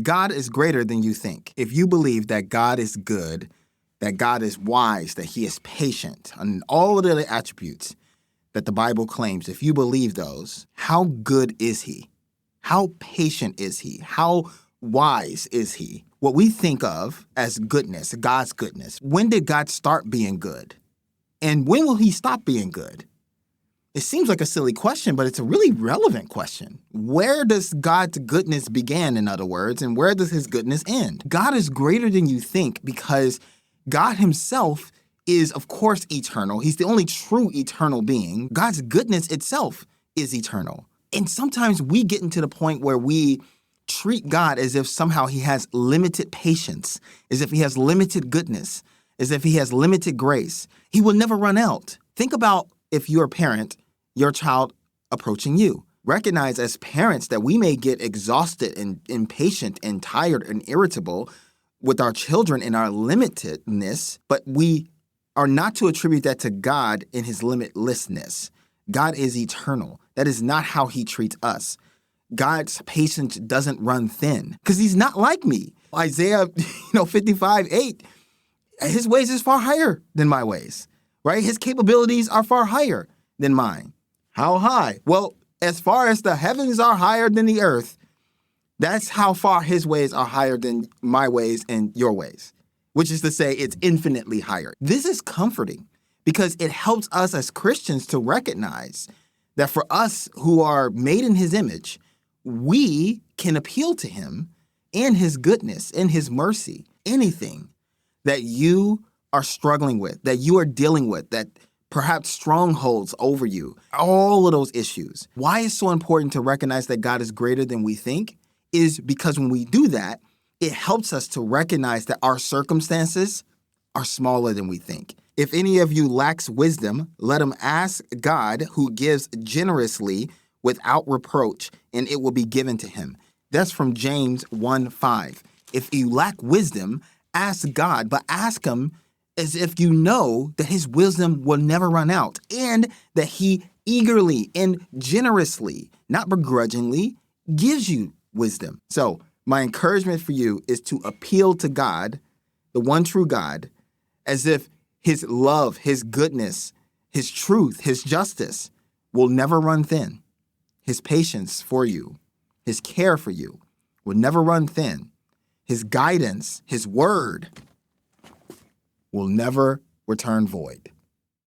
God is greater than you think. If you believe that God is good, that God is wise, that he is patient, and all of the other attributes that the Bible claims, if you believe those, how good is he? How patient is he? How wise is he? What we think of as goodness, God's goodness. When did God start being good? And when will he stop being good? It seems like a silly question, but it's a really relevant question. Where does God's goodness begin, in other words, and where does his goodness end? God is greater than you think because God himself is, of course, eternal. He's the only true eternal being. God's goodness itself is eternal. And sometimes we get into the point where we treat God as if somehow he has limited patience, as if he has limited goodness, as if he has limited grace. He will never run out. Think about if you're a parent, your child approaching you. Recognize as parents that we may get exhausted and impatient and tired and irritable with our children in our limitedness, but we are not to attribute that to God in his limitlessness. God is eternal. That is not how he treats us. God's patience doesn't run thin because he's not like me. Isaiah 55:8, his ways is far higher than my ways, right? His capabilities are far higher than mine. How high? Well, as far as the heavens are higher than the earth, that's how far his ways are higher than my ways and your ways, which is to say it's infinitely higher. This is comforting because it helps us as Christians to recognize that for us who are made in his image, we can appeal to him and his goodness and his mercy. Anything that you are struggling with, that you are dealing with, that perhaps strongholds over you, all of those issues. Why it's so important to recognize that God is greater than we think is because when we do that, it helps us to recognize that our circumstances are smaller than we think. If any of you lacks wisdom, let him ask God, who gives generously without reproach, and it will be given to him. That's from James 1:5. If you lack wisdom, ask God, but ask him as if you know that his wisdom will never run out and that he eagerly and generously, not begrudgingly, gives you wisdom. So my encouragement for you is to appeal to God, the one true God, as if his love, his goodness, his truth, his justice will never run thin. His patience for you, his care for you will never run thin. His guidance, his word will never return void.